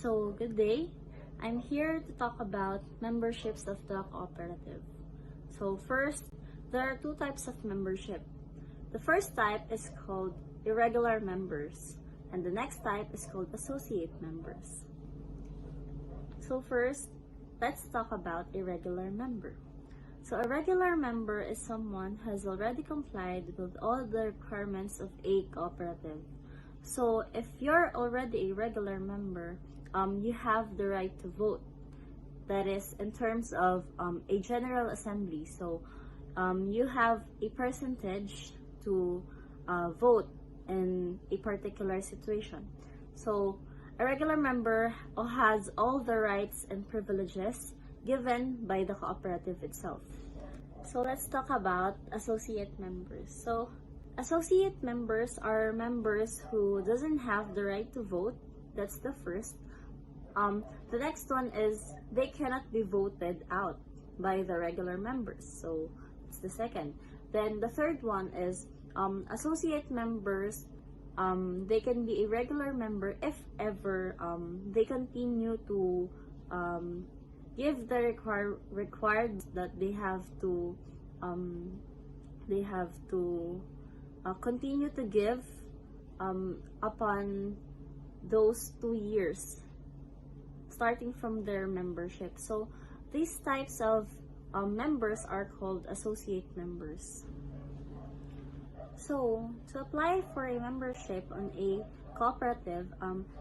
So, good day. I'm here to talk about memberships of the cooperative. So, first, there are two types of membership. The first type is called irregular members, and the next type is called associate members. So, first, let's talk about irregular member. So, a regular member is someone who has already complied with all the requirements of a cooperative. So, if you're already a regular member, you have the right to vote. That is, in terms of a general assembly. So, you have a percentage to vote in a particular situation. So, a regular member has all the rights and privileges given by the cooperative itself. So, let's talk about associate members. So, associate members are members who doesn't have the right to vote. That's the first. The next one is they cannot be voted out by the regular members. So it's the second. Then the third one is associate members. They can be a regular member if ever they continue to give the required that they have to continue to give upon those 2 years starting from their membership. So these types of members are called associate members. So to apply for a membership on a cooperative,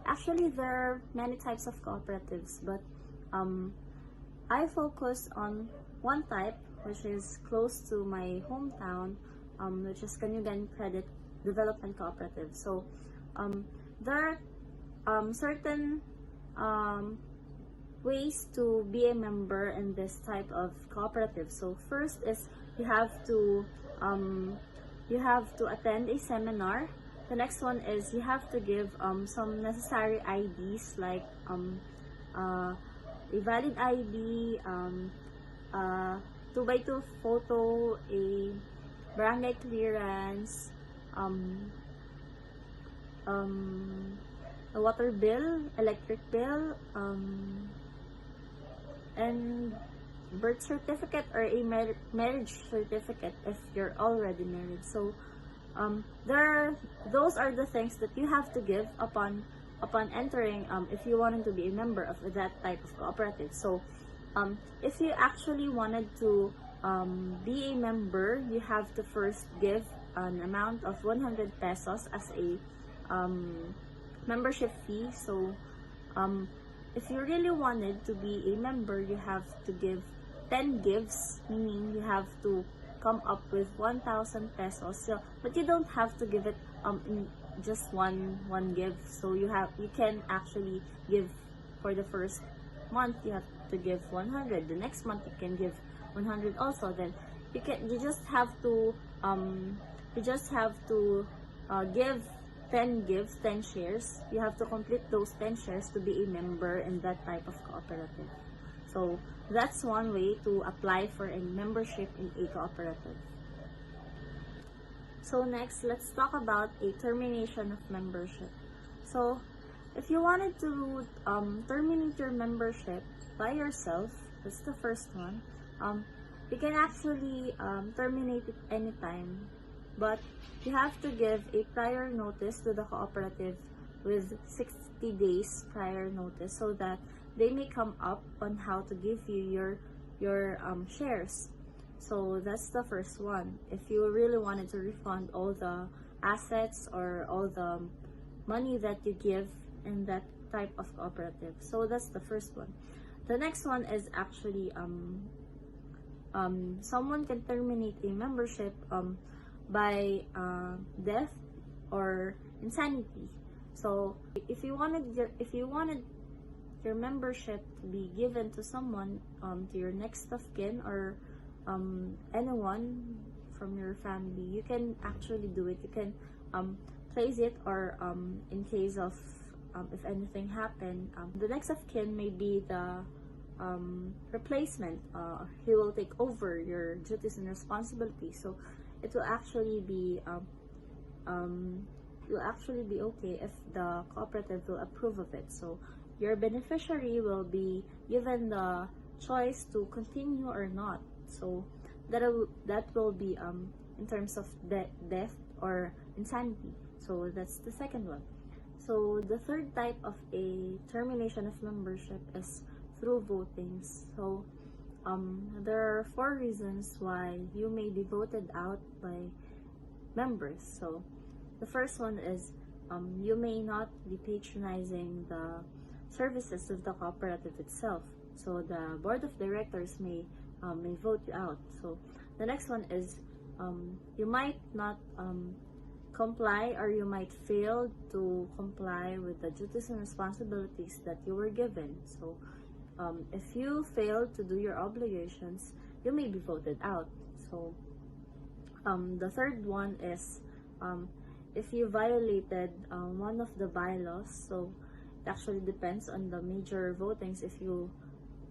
actually there are many types of cooperatives, but I focus on one type which is close to my hometown, which is Canyugan Credit Development Cooperative. So there are certain ways to be a member in this type of cooperative. So first is you have to attend a seminar. The next one is you have to give some necessary IDs like a valid ID, 2x2 photo, a barangay clearance, a water bill, electric bill, and birth certificate or a marriage certificate if you're already married. So those are the things that you have to give upon entering if you wanted to be a member of that type of cooperative. So if you actually wanted to be a member, you have to first give an amount of 100 pesos as a membership fee. So if you really wanted to be a member, you have to give 10 gives, meaning you have to come up with 1,000 pesos. So, but you don't have to give it in just one give. So you can actually give for the first month. You have to give 100. The next month you can give 100 also. Then you just have to give 10 gives, 10 shares. You have to complete those 10 shares to be a member in that type of cooperative. So that's one way to apply for a membership in a cooperative. So next, let's talk about a termination of membership. So if you wanted to terminate your membership by yourself, that's the first one. You can actually terminate it anytime. But you have to give a prior notice to the cooperative with 60 days prior notice so that they may come up on how to give you your shares. So that's the first one. If you really wanted to refund all the assets or all the money that you give in that type of cooperative. So that's the first one. The next one is actually someone can terminate a membership by death or insanity. So if you wanted your membership to be given to someone, to your next of kin or anyone from your family, you can actually do it. You can place it, or in case of if anything happened, the next of kin may be the replacement. He will take over your duties and responsibilities. So it will actually be okay if the cooperative will approve of it. So your beneficiary will be given the choice to continue or not. So that will be in terms of death or insanity. So that's the second one. So the third type of a termination of membership is through voting. So there are 4 reasons why you may be voted out by members. So the first one is you may not be patronizing the services of the cooperative itself. So the board of directors may vote you out. So the next one is you might not comply, or you might fail to comply with the duties and responsibilities that you were given. So if you fail to do your obligations, you may be voted out. So the third one is if you violated one of the bylaws. So it actually depends on the major votings if you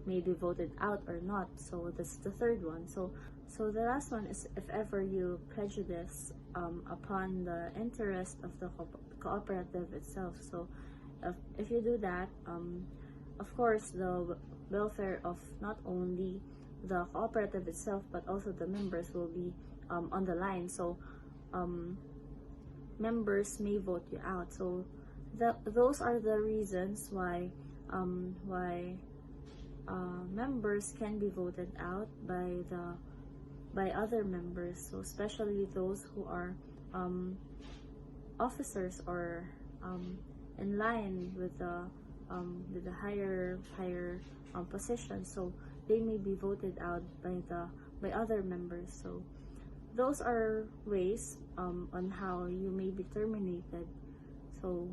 may be voted out or not. So that's the third one. So the last one is if ever you prejudice upon the interest of the cooperative itself. So if you do that, of course the welfare of not only the cooperative itself but also the members will be on the line. So members may vote you out. So those are the reasons why members can be voted out by other members. So especially those who are officers or in line with the higher position. So they may be voted out by other members. So those are ways on how you may be terminated. So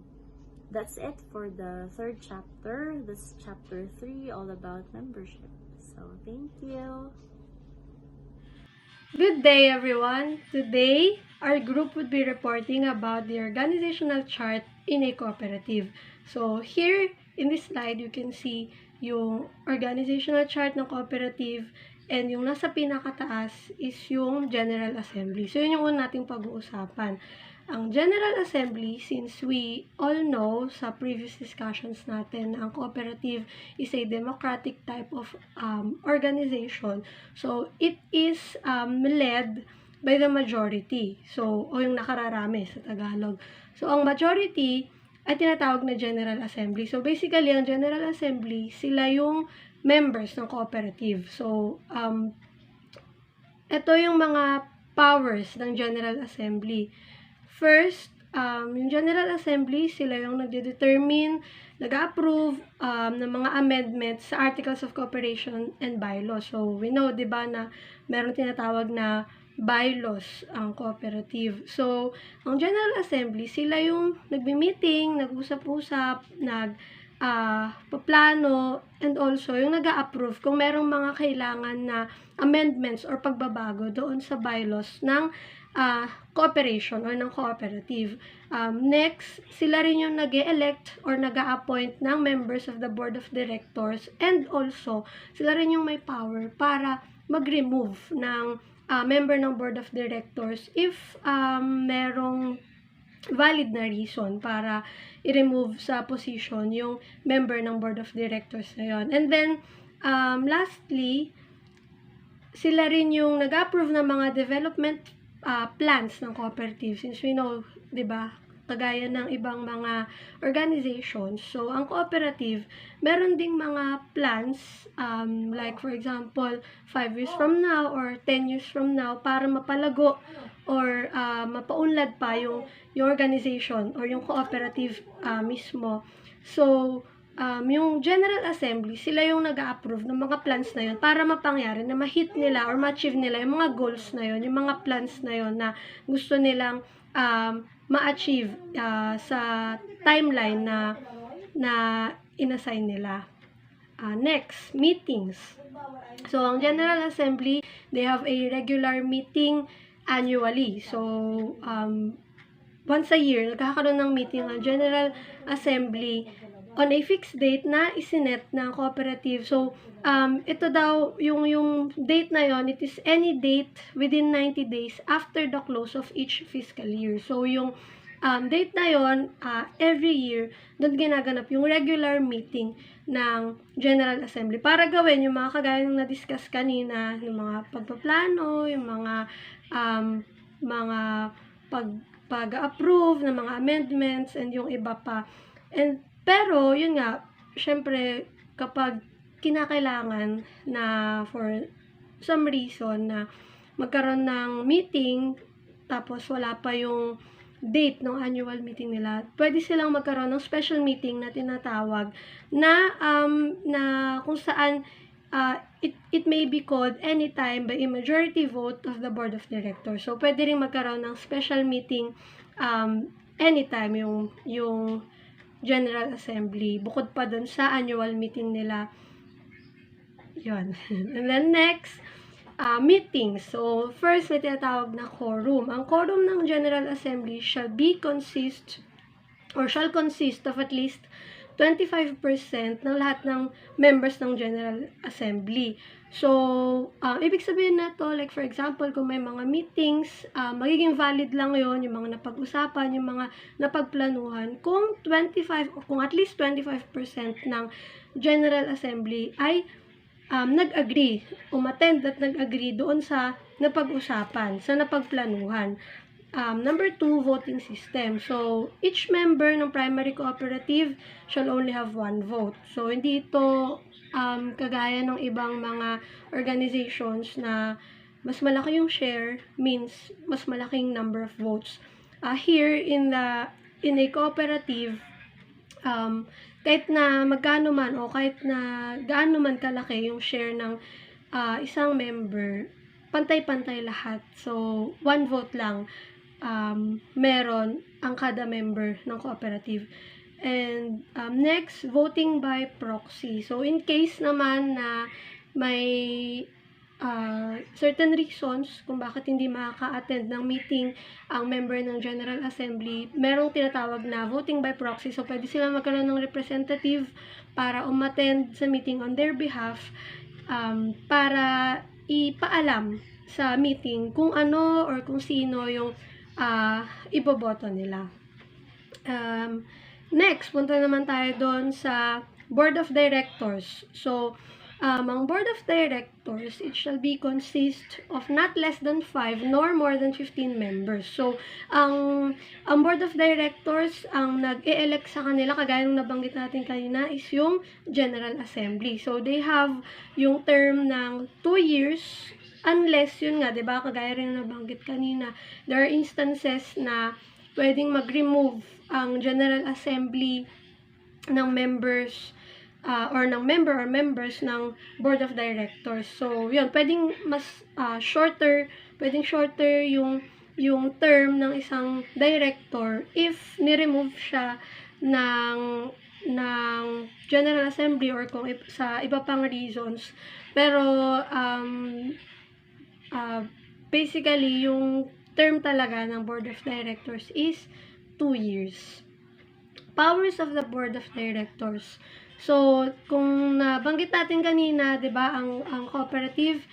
that's it for the third chapter. This chapter 3, all about membership. So thank you. Good day, everyone. Today, our group would be reporting about the organizational chart in a cooperative. So here in this slide, you can see yung organizational chart ng cooperative, and yung nasa pinakataas is yung General Assembly. So yun yung una nating pag-uusapan. Ang General Assembly, since we all know sa previous discussions natin, ang cooperative is a democratic type of organization. So, it is led by the majority. So, o yung nakararami sa Tagalog. So, ang majority ay tinatawag na General Assembly. So, basically, ang General Assembly, sila yung members ng cooperative. So, ito yung mga powers ng General Assembly. First, yung General Assembly, sila yung nagde-determine, nag-approve ng mga amendments sa Articles of Cooperation and Bylaws. So, we know, di ba, na meron tinatawag na bylaws ang cooperative. So, ang General Assembly, sila yung nagbi-meeting, nag-usap-usap, paplano, and also yung nag-a-approve kung merong mga kailangan na amendments or pagbabago doon sa bylaws ng cooperation or ng cooperative. Next, sila rin yung nag-e-elect or nag-a-appoint ng members of the board of directors, and also sila rin yung may power para mag-remove ng member ng board of directors if merong valid na reason para i-remove sa position yung member ng board of directors na yun. And then, lastly, sila rin yung nag-approve ng mga development plans ng cooperative. Since we know, di ba, kagaya ng ibang mga organizations. So, ang cooperative, meron ding mga plans, like for example, 5 years from now or 10 years from now, para mapalago or mapaunlad pa yung organization or yung cooperative mismo. So, yung General Assembly, sila yung nag-a-approve ng mga plans na yun para mapangyari na ma-hit nila or ma-achieve nila yung mga goals na yun, yung mga plans na yun na gusto nilang ma-achieve sa timeline na inassign nila. Next, meetings. So, ang General Assembly, they have a regular meeting annually. So, once a year, nagkakaroon ng meeting ang General Assembly on a fixed date na isinet ng cooperative. So, ito daw, yung date na yon, it is any date within 90 days after the close of each fiscal year. So, yung date na yon, every year, doon ginaganap yung regular meeting ng General Assembly para gawin yung mga kagaya ng na-discuss kanina, yung mga pagpaplano, yung mga pag-approve ng mga amendments and yung iba pa. Pero, yun nga, syempre, kapag kinakailangan na for some reason na magkaroon ng meeting, tapos wala pa yung date ng annual meeting nila, pwede silang magkaroon ng special meeting na tinatawag na kung saan it may be called anytime by a majority vote of the Board of Directors. So, pwede rin magkaroon ng special meeting anytime yung General Assembly, bukod pa dun sa annual meeting nila. Yun. And then next, meetings. So, first, may tinatawag na quorum. Ang quorum ng General Assembly shall consist of at least 25% ng lahat ng members ng General Assembly. So, ibig sabihin na to, like for example, kung may mga meetings, magiging valid lang yon yung mga napag-usapan, yung mga napagplanuhan, kung at least 25% ng General Assembly ay nag-agree, umattend at nag-agree doon sa napag-usapan, sa napagplanuhan. Number 2, voting system. So, each member ng primary cooperative shall only have 1 vote. So, hindi ito kagaya ng ibang mga organizations na mas malaki yung share means mas malaking number of votes. Here in a cooperative, kahit na magkano man o kahit na gaano man kalaki yung share ng isang member, pantay-pantay lahat. So, 1 vote lang meron ang kada member ng cooperative. And next, voting by proxy. So, in case naman na may certain reasons kung bakit hindi makaka-attend ng meeting ang member ng General Assembly, merong tinatawag na voting by proxy. So, pwede sila magkaroon ng representative para umattend sa meeting on their behalf para ipaalam sa meeting kung ano or kung sino yung iboboto nila. Next, punta naman tayo doon sa Board of Directors. So, ang Board of Directors, it shall consist of not less than 5 nor more than 15 members. So, ang Board of Directors, ang nag-e-elect sa kanila, kagaya ng nabanggit natin kanina, is yung General Assembly. So, they have yung term ng 2 years, unless yun nga, diba, kagaya rin na nabanggit kanina, there are instances na pwedeng mag-remove ang General Assembly ng members or ng member or members ng Board of Directors. So, yun, pwedeng mas pwedeng shorter yung term ng isang director if ni-remove siya ng General Assembly or kung sa iba pang reasons. Pero, basically, yung term talaga ng Board of Directors is 2 years. Powers of the Board of Directors. So, kung nabanggit natin kanina, 'di ba, ang cooperative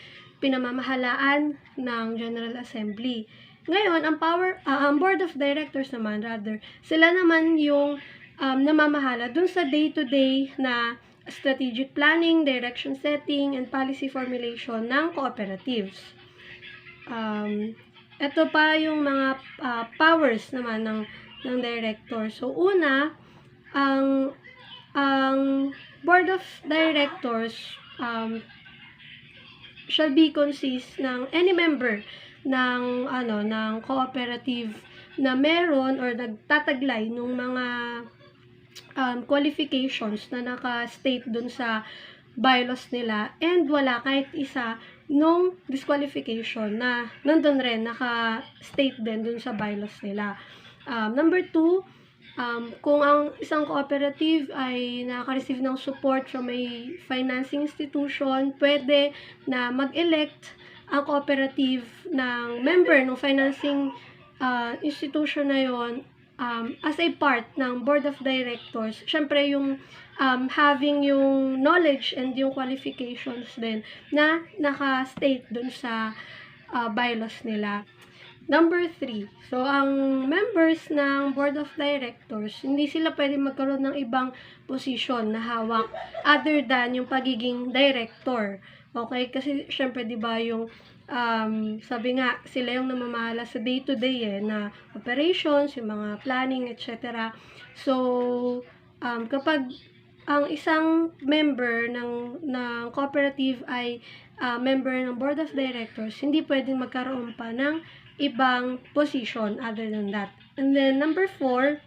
pinamamahalaan ng General Assembly. Ngayon, ang Board of Directors naman, sila naman yung namamahala dun sa day-to-day na strategic planning, direction setting, and policy formulation ng cooperatives. Ito pa yung mga powers naman ng director. So, una, ang Board of Directors shall consist ng any member ng cooperative na meron or nagtataglay ng mga qualifications na naka-state dun sa bylaws nila and wala kahit isa nung disqualification na nandun rin, naka-state din dun sa bylaws nila. Number 2, kung ang isang cooperative ay nakaka-receive ng support from a financing institution, pwede na mag-elect ang cooperative ng member ng financing institution na yon as a part ng Board of Directors. Syempre, yung having yung knowledge and yung qualifications din na naka-state dun sa bylaws nila. Number 3, so ang members ng Board of Directors, hindi sila pwede magkaroon ng ibang posisyon na hawak other than yung pagiging director. Okay? Kasi syempre 'di ba yung sabi nga sila yung namamahala sa day-to-day na operations, yung mga planning, etc. So, kapag ang isang member ng cooperative ay member ng Board of Directors, hindi pwedeng magkaroon pa ng ibang position other than that. And then, number 4,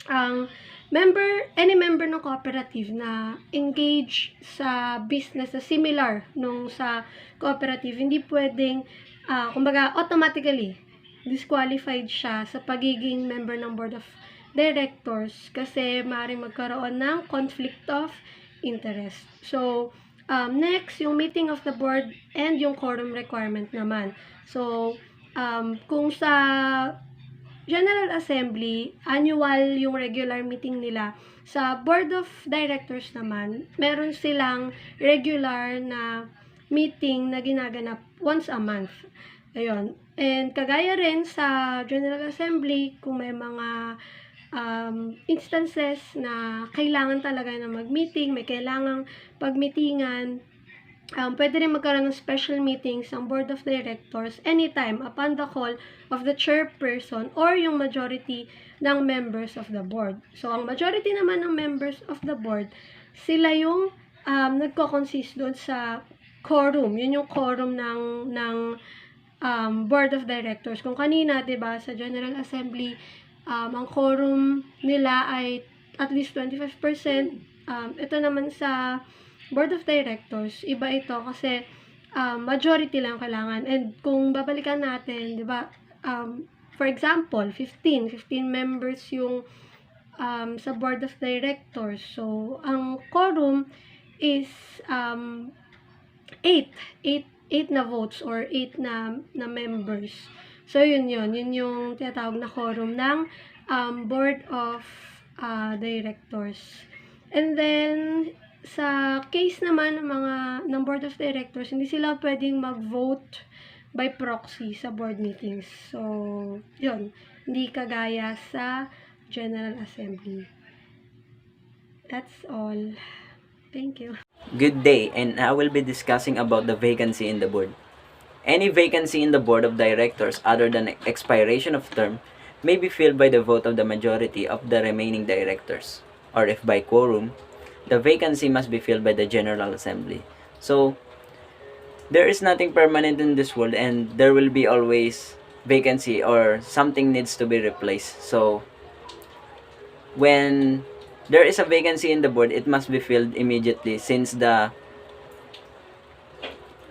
ang any member ng cooperative na engage sa business na similar nung sa cooperative, hindi pwedeng, kumbaga, automatically disqualified siya sa pagiging member ng Board of Directors kasi maaaring magkaroon ng conflict of interest. So, next, yung meeting of the board and yung quorum requirement naman. So, kung sa General Assembly, annual yung regular meeting nila. Sa Board of Directors naman, meron silang regular na meeting na ginaganap once a month. Ayun. And kagaya rin sa General Assembly, kung may mga instances na kailangan talaga na mag-meeting, may kailangang pag-meetingan, pwede rin magkaroon ng special meetings ang Board of Directors anytime upon the call of the chairperson or yung majority ng members of the board. So, ang majority naman ng members of the board, sila yung nagko-consist doon sa quorum. Yun yung quorum ng Board of Directors. Kung kanina, 'di ba, sa General Assembly, ang quorum nila ay at least 25%. Ito naman sa Board of Directors, iba ito kasi majority lang kailangan. And kung babalikan natin, 'di ba? For example, 15 members yung sa Board of Directors. So, ang quorum is 8 na votes or 8 na members. So, yun yung tinatawag na quorum ng Board of Directors. And then, sa case naman ng Board of Directors, hindi sila pwedeng mag-vote by proxy sa board meetings. So, yun. Hindi kagaya sa General Assembly. That's all. Thank you. Good day, and I will be discussing about the vacancy in the board. Any vacancy in the board of directors other than expiration of term may be filled by the vote of the majority of the remaining directors, or if by quorum, the vacancy must be filled by the General Assembly. So, there is nothing permanent in this world, and there will be always vacancy or something needs to be replaced. So, when there is a vacancy in the board, it must be filled immediately since the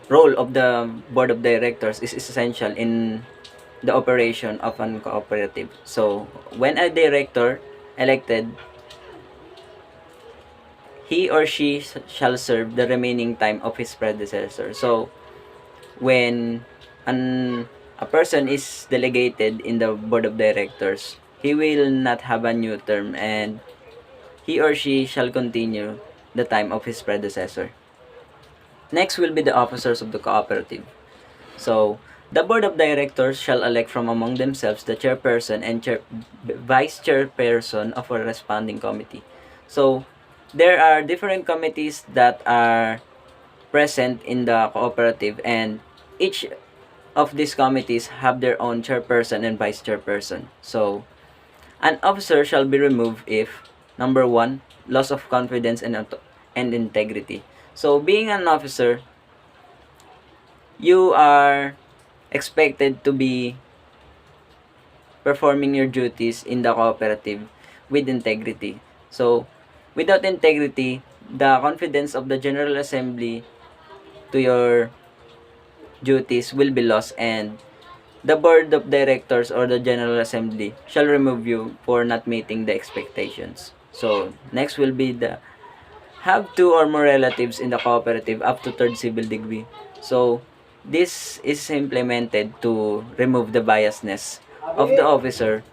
role of the board of directors is essential in the operation of an cooperative. So, when a director elected, he or she shall serve the remaining time of his predecessor. So, when a person is delegated in the board of directors, he will not have a new term and he or she shall continue the time of his predecessor. Next will be the officers of the cooperative. So, the board of directors shall elect from among themselves the chairperson and vice chairperson of a corresponding committee. So, there are different committees that are present in the cooperative, and each of these committees have their own chairperson and vice chairperson. So, an officer shall be removed if, number 1, loss of confidence and integrity. So, being an officer, you are expected to be performing your duties in the cooperative with integrity. So, without integrity, the confidence of the General Assembly to your duties will be lost, and the Board of Directors or the General Assembly shall remove you for not meeting the expectations. So, next will be the have 2 or more relatives in the cooperative up to 3rd civil degree. So, this is implemented to remove the biasness of the officer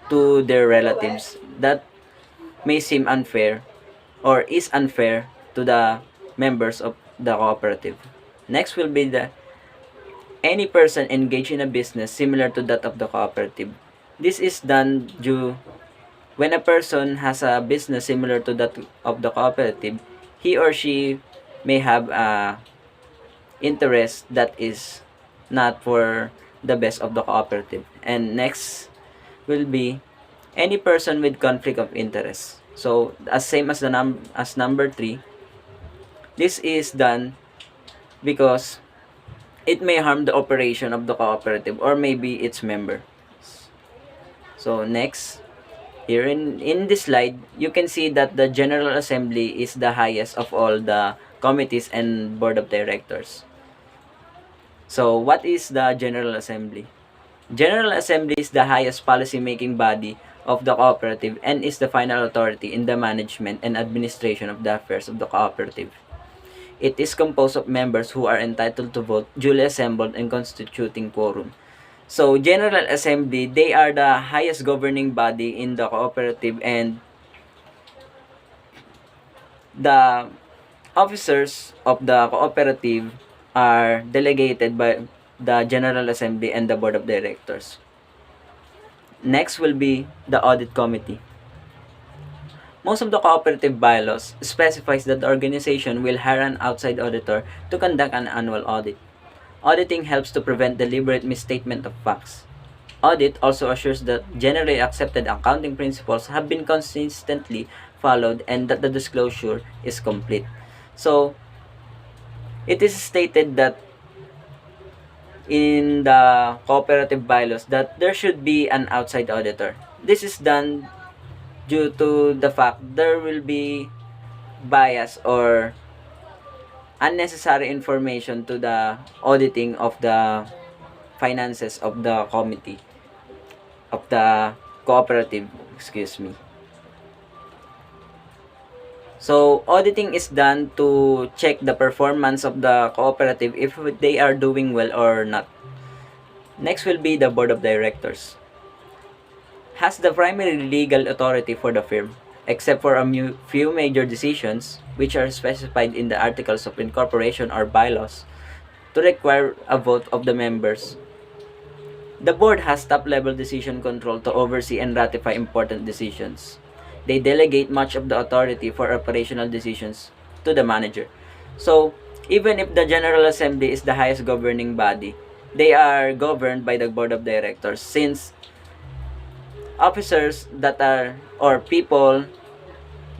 to their relatives that may seem unfair or is unfair to the members of the cooperative. Next will be the any person engaged in a business similar to that of the cooperative. This is done due when a person has a business similar to that of the cooperative, he or she may have a interest that is not for the best of the cooperative. And next will be any person with conflict of interest. So as same as as number 3, this is done because it may harm the operation of the cooperative or maybe its member. So next, here in this slide, you can see that the General Assembly is the highest of all the committees and board of directors. So what is the General Assembly? General Assembly is the highest policy-making body of the cooperative and is the final authority in the management and administration of the affairs of the cooperative. It is composed of members who are entitled to vote, duly assembled, and constituting quorum. So, General Assembly, they are the highest governing body in the cooperative, and the officers of the cooperative are delegated by the General Assembly and the Board of Directors. Next will be the Audit Committee. Most of the cooperative bylaws specifies that the organization will hire an outside auditor to conduct an annual audit. Auditing helps to prevent deliberate misstatement of facts. Audit also assures that generally accepted accounting principles have been consistently followed and that the disclosure is complete. So, it is stated that in the cooperative bylaws that there should be an outside auditor. This is done due to the fact there will be bias or unnecessary information to the auditing of the finances of the committee of the cooperative, excuse me. So auditing is done to check the performance of the cooperative if they are doing well or not. Next will be the board of directors. Has the primary legal authority for the firm, except for a few major decisions, which are specified in the articles of incorporation or bylaws, to require a vote of the members. The board has top-level decision control to oversee and ratify important decisions. They delegate much of the authority for operational decisions to the manager. So, even if the General Assembly is the highest governing body, they are governed by the board of directors since officers that are or people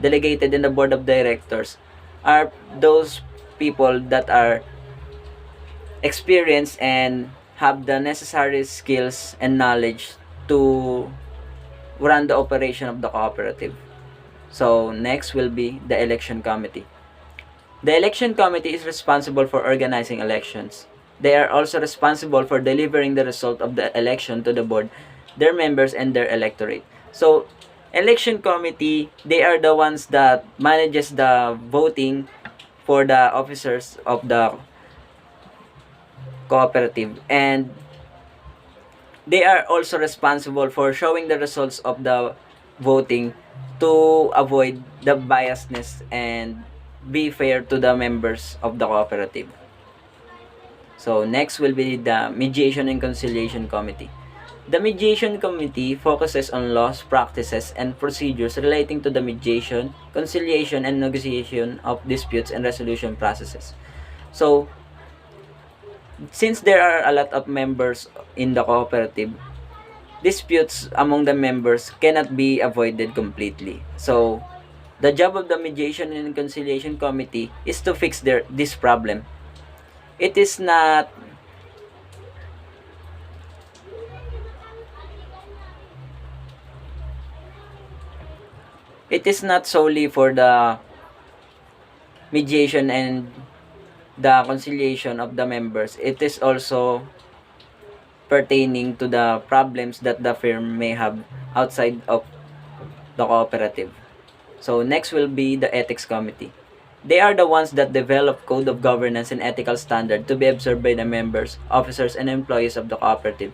delegated in the board of directors are those people that are experienced and have the necessary skills and knowledge to run the operation of the cooperative. So next will be the election committee. The election committee is responsible for organizing elections. They are also responsible for delivering the result of the election to the board, their members, and their electorate. So, election committee, they are the ones that manages the voting for the officers of the cooperative, and they are also responsible for showing the results of the voting to avoid the biasness and be fair to the members of the cooperative. So next will be the Mediation and Conciliation Committee. The Mediation Committee focuses on laws, practices, and procedures relating to the mediation, conciliation, and negotiation of disputes and resolution processes. So, since there are a lot of members in the cooperative, disputes among the members cannot be avoided completely. So, the job of the Mediation and Conciliation Committee is to fix this problem. It is not solely for the mediation and the conciliation of the members. It is also pertaining to the problems that the firm may have outside of the cooperative. So next will be the Ethics Committee. They are the ones that develop code of governance and ethical standard to be observed by the members, officers, and employees of the cooperative.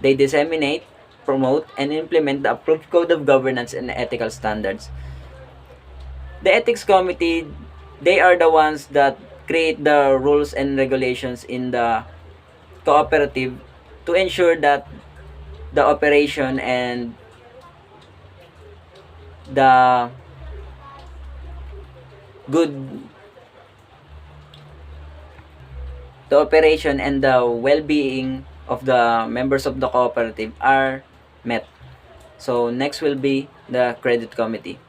They disseminate, promote, and implement the approved code of governance and ethical standards. The Ethics Committee, they are the ones that create the rules and regulations in the cooperative to ensure that the operation and the good the operation and the well-being of the members of the cooperative are met. So next will be the credit committee.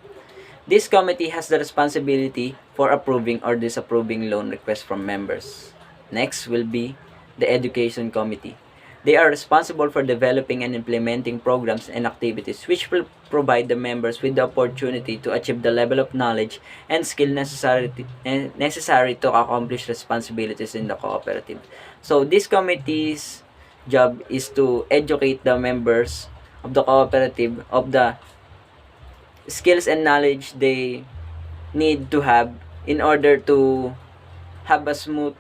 This committee has the responsibility for approving or disapproving loan requests from members. Next will be the education committee. They are responsible for developing and implementing programs and activities which will provide the members with the opportunity to achieve the level of knowledge and skill necessary to accomplish responsibilities in the cooperative. So this committee's job is to educate the members of the cooperative of the skills and knowledge they need to have in order to have a smooth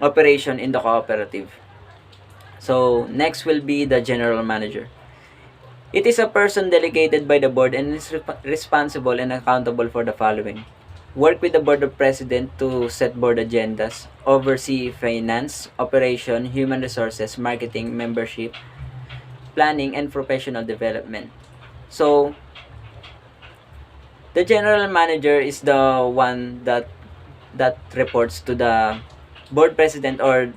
operation in the cooperative. So next will be the general manager. It is a person delegated by the board and is responsible and accountable for the following: work with the board of president to set board agendas, oversee finance, operation, human resources, marketing, membership, planning, and professional development. So the general manager is the one that reports to the board president or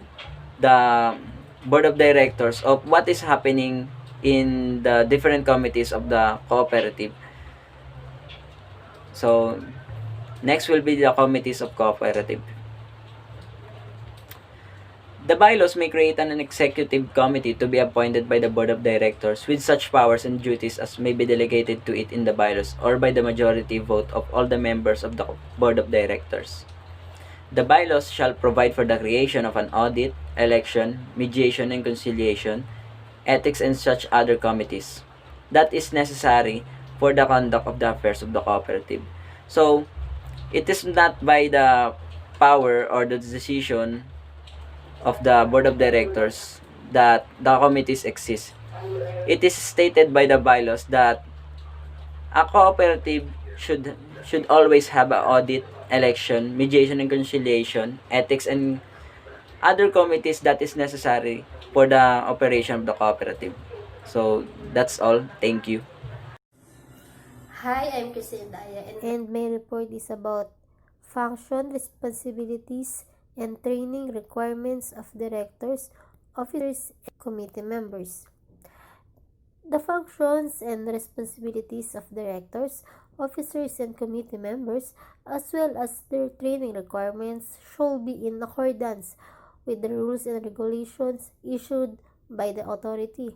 the board of directors of what is happening in the different committees of the cooperative. So next will be the committees of cooperative. The bylaws may create an executive committee to be appointed by the board of directors with such powers and duties as may be delegated to it in the bylaws or by the majority vote of all the members of the board of directors. The bylaws shall provide for the creation of an audit, election, mediation and conciliation, ethics and such other committees that is necessary for the conduct of the affairs of the cooperative. So, it is not by the power or the decision of the board of directors that the committees exist. It is stated by the bylaws that a cooperative should always have an audit, election, mediation and conciliation, ethics and other committees that is necessary for the operation of the cooperative. So that's all. Thank you. Hi, I'm Christine Daya, and my report is about function, responsibilities, and training requirements of directors, officers, and committee members. The functions and responsibilities of directors, officers, and committee members, as well as their training requirements, should be in accordance with the rules and regulations issued by the authority.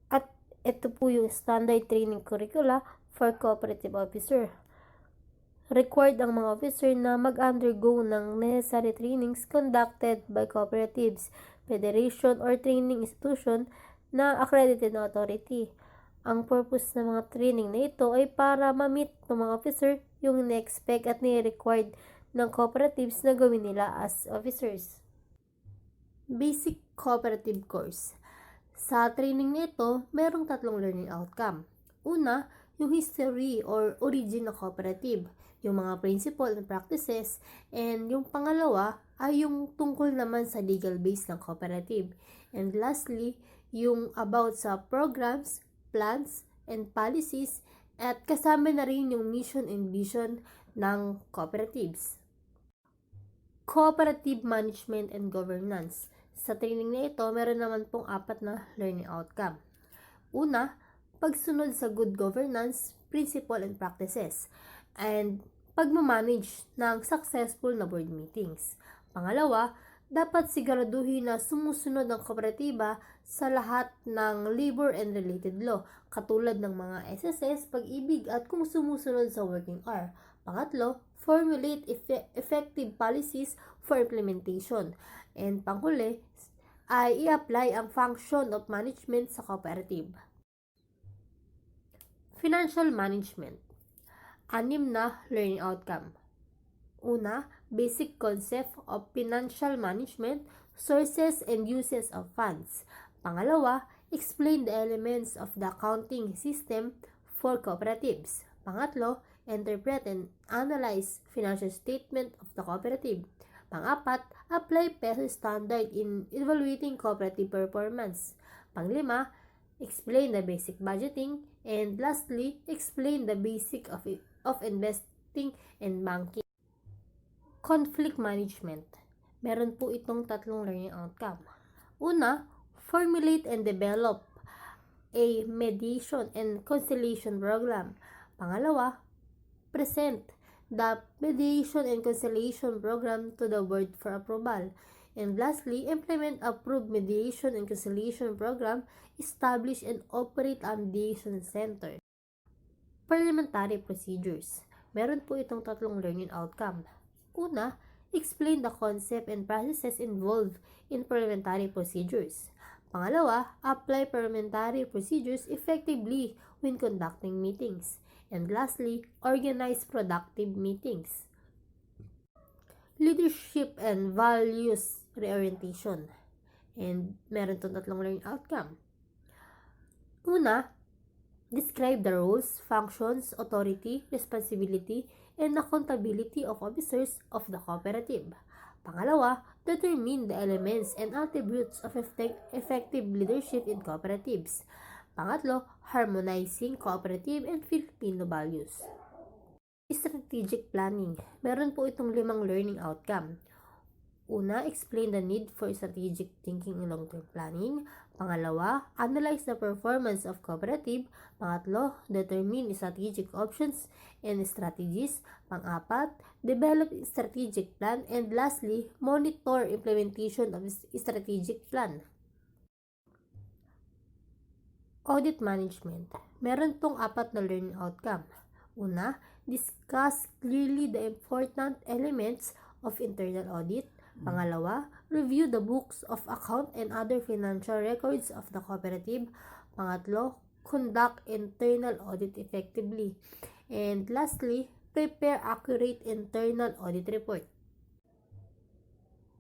At ito po yung standard training curricula for cooperative officer. Required ang mga officer na mag-undergo ng necessary trainings conducted by cooperatives, federation, or training institution na accredited na authority. Ang purpose ng mga training na ito ay para ma-meet ng mga officer yung na-expect at ni-required ng cooperatives na gawin nila as officers. Basic Cooperative Course. Sa training nito, merong 3 learning outcome. Una, yung history or origin ng cooperative, yung mga principle and practices, and yung pangalawa ay yung tungkol naman sa legal base ng cooperative. And lastly, yung about sa programs, plans, and policies, at kasama na rin yung mission and vision ng cooperatives. Cooperative Management and Governance. Sa training na ito, meron naman pong 4 na learning outcome. Una, pagsunod sa good governance, principle and practices, and pagmamanage ng successful na board meetings. Pangalawa, dapat siguraduhin na sumusunod ang kooperatiba sa lahat ng labor and related law, katulad ng mga SSS, pag-ibig at kung sumusunod sa working hour. Pangatlo, formulate effective policies for implementation. And panghuli, ay i-apply ang function of management sa cooperative. Financial Management. 6 na learning outcome. Una, basic concept of financial management, sources and uses of funds. Pangalawa, explain the elements of the accounting system for cooperatives. Pangatlo, interpret and analyze financial statement of the cooperative. Pang-apat, apply PESO standard in evaluating cooperative performance. Pang-lima, explain the basic budgeting. And lastly, explain the basic of investing and banking. Conflict management. Meron po itong tatlong learning outcome. Una, formulate and develop a mediation and conciliation program. Pangalawa, present the mediation and conciliation program to the board for approval. And lastly, implement approved mediation and conciliation program, establish and operate a mediation center. Parliamentary procedures. Meron po itong tatlong learning outcome. Una, explain the concept and processes involved in parliamentary procedures. Pangalawa, apply parliamentary procedures effectively when conducting meetings. And lastly, organize productive meetings. Leadership and values reorientation. And meron itong tatlong learning outcome. Una, describe the roles, functions, authority, responsibility, and accountability of officers of the cooperative. Pangalawa, determine the elements and attributes of effective leadership in cooperatives. Pangatlo, harmonizing cooperative and Filipino values. Strategic planning. Meron po itong 5 learning outcome. Una, explain the need for strategic thinking in long-term planning. Pangalawa, analyze the performance of cooperative. Pangatlo, determine strategic options and strategies. Pang-apat, develop strategic plan. And lastly, monitor implementation of strategic plan. Audit management. Meron tong 4 na learning outcome. Una, discuss clearly the important elements of internal audit. Pangalawa, review the books of account and other financial records of the cooperative. Pangatlo, conduct internal audit effectively. And lastly, prepare accurate internal audit report.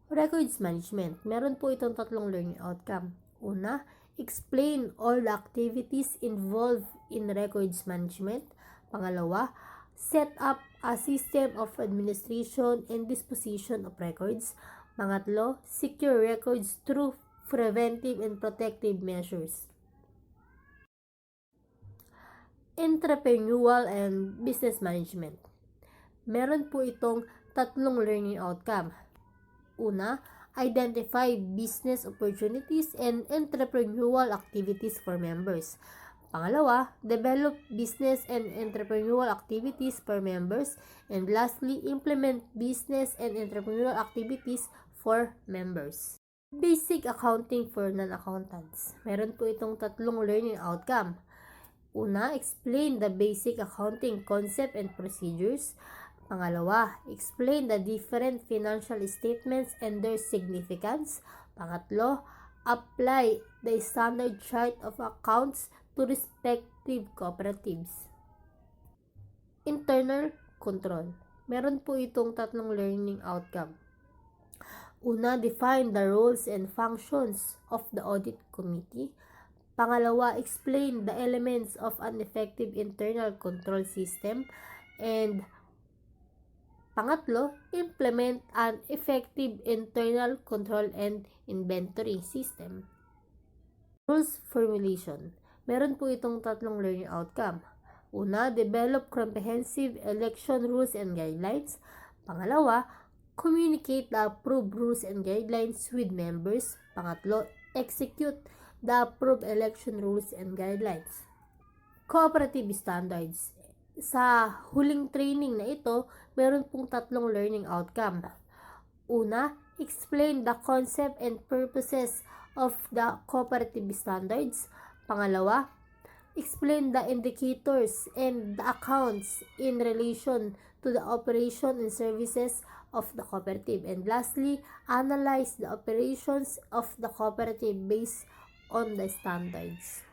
Records management. Meron po itong 3 learning outcome. Una, explain all the activities involved in records management. Pangalawa, set up a system of administration and disposition of records. Pangatlo, secure records through preventive and protective measures. Entrepreneurial and business management. Meron po itong 3 learning outcome. Una, identify business opportunities and entrepreneurial activities for members. Pangalawa, develop business and entrepreneurial activities for members. And lastly, implement business and entrepreneurial activities for members. Basic accounting for non-accountants. Meron po itong 3 learning outcome. Una, explain the basic accounting concept and procedures. Pangalawa, explain the different financial statements and their significance. Pangatlo, apply the standard chart of accounts to respective cooperatives. Internal control. Meron po itong 3 learning outcome. Una, define the roles and functions of the audit committee. Pangalawa, explain the elements of an effective internal control system. And pangatlo, implement an effective internal control and inventory system. Rules formulation. Meron po itong 3 learning outcome. Una, develop comprehensive election rules and guidelines. Pangalawa, communicate the approved rules and guidelines with members. Pangatlo, execute the approved election rules and guidelines. Cooperative standards. Sa huling training na ito, meron pong 3 learning outcome. Una, explain the concept and purposes of the cooperative standards. Pangalawa, explain the indicators and the accounts in relation to the operation and services of the cooperative. And lastly, analyze the operations of the cooperative based on the standards.